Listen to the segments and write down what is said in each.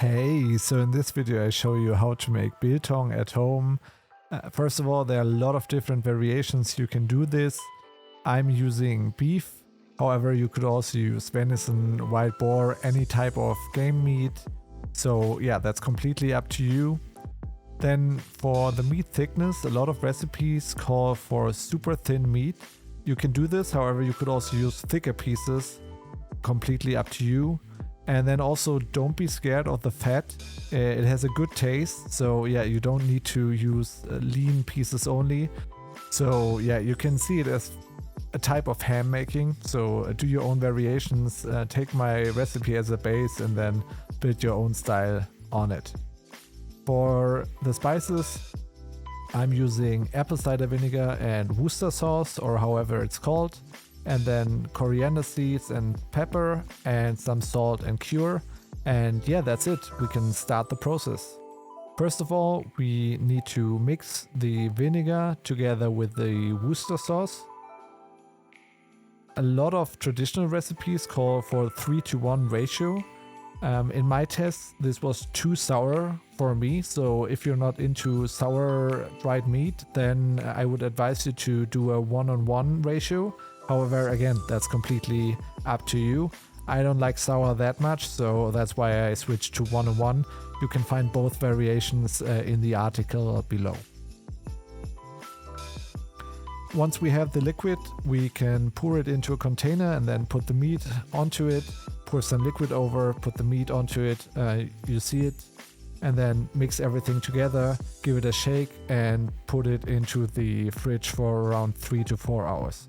Hey, so in this video I show you how to make biltong at home. First of all, there are a lot of different variations you can do this. I'm using beef, however you could also use venison, wild boar, any type of game meat. So yeah, that's completely up to you. Then for the meat thickness, a lot of recipes call for super thin meat. You can do this, however you could also use thicker pieces, completely up to you. And then also don't be scared of the fat. It has a good taste, so yeah, you don't need to use lean pieces only. So yeah, you can see it as a type of ham making, so do your own variations, take my recipe as a base and then build your own style on it. For the spices, I'm using apple cider vinegar and Worcester sauce, or however it's called, and then coriander seeds and pepper and some salt and cure. And yeah, that's it. We can start the process. First of all, we need to mix the vinegar together with the Worcester sauce. A lot of traditional recipes call for 3:1 ratio. In my test, this was too sour for me, so if you're not into sour dried meat, then I would advise you to do a 1:1 ratio. However, again, that's completely up to you. I don't like sour that much, so that's why I switched to 1:1. You can find both variations in the article below. Once we have the liquid, we can pour it into a container and then put the meat onto it, pour some liquid over, put the meat onto it, you see it, and then mix everything together, give it a shake and put it into the fridge for around 3 to 4 hours.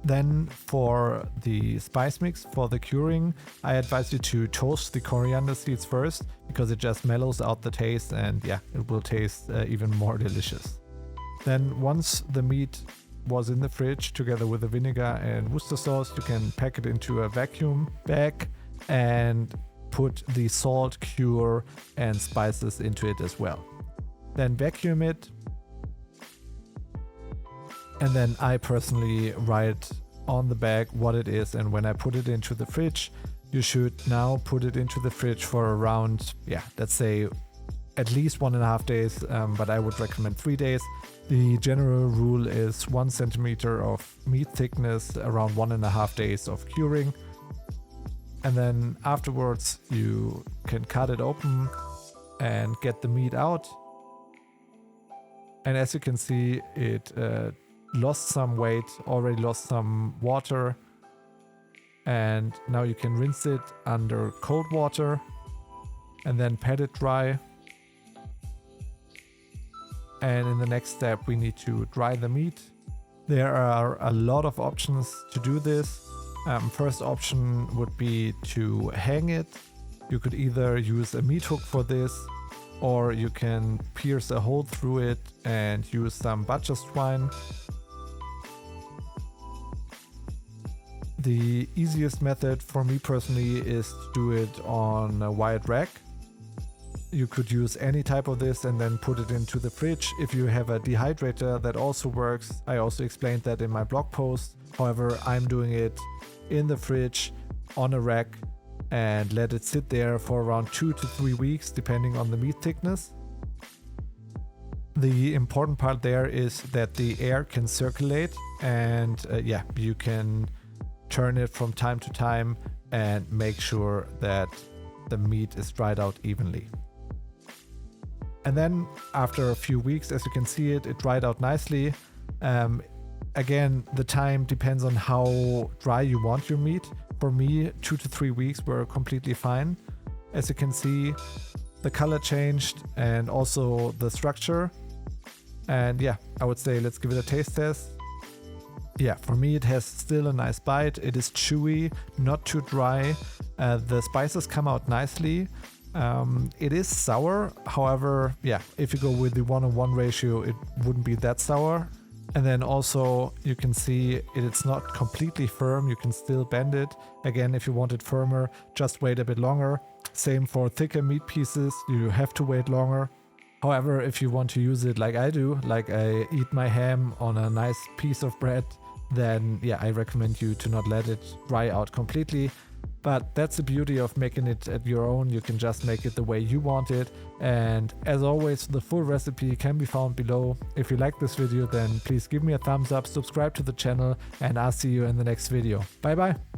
Then for the spice mix, for the curing, I advise you to toast the coriander seeds first, because it just mellows out the taste and yeah, it will taste even more delicious. Then once the meat was in the fridge together with the vinegar and Worcester sauce, you can pack it into a vacuum bag and put the salt, cure and spices into it as well. Then vacuum it. And then I personally write on the bag what it is, and when I put it into the fridge, you should now put it into the fridge for around, let's say at least 1.5 days, but I would recommend 3 days. The general rule is 1 centimeter of meat thickness, around 1.5 days of curing. And then afterwards you can cut it open and get the meat out. And as you can see, it lost some weight, already lost some water, and now you can rinse it under cold water and then pat it dry. And in the next step we need to dry the meat. There are a lot of options to do this. First option would be to hang it. You could either use a meat hook for this, or you can pierce a hole through it and use some butcher's twine. The easiest method for me personally is to do it on a wide rack. You could use any type of this and then put it into the fridge. If you have a dehydrator, that also works. I also explained that in my blog post. However, I'm doing it in the fridge on a rack and let it sit there for around 2 to 3 weeks, depending on the meat thickness. The important part there is that the air can circulate, and you can turn it from time to time and make sure that the meat is dried out evenly. And then after a few weeks, as you can see it dried out nicely. Again, the time depends on how dry you want your meat. For me, 2 to 3 weeks were completely fine. As you can see, the color changed and also the structure. And yeah, I would say let's give it a taste test. Yeah, for me it has still a nice bite. It is chewy, not too dry. The spices come out nicely. It is sour, however, if you go with the 1:1 ratio, it wouldn't be that sour. And then also you can see it's not completely firm, you can still bend it. Again, if you want it firmer, just wait a bit longer. Same for thicker meat pieces, you have to wait longer. However, if you want to use it like I do, like I eat my ham on a nice piece of bread, then yeah, I recommend you to not let it dry out completely. But that's the beauty of making it at your own. You can just make it the way you want it. And as always, the full recipe can be found below. If you like this video, then please give me a thumbs up, subscribe to the channel, and I'll see you in the next video. Bye bye.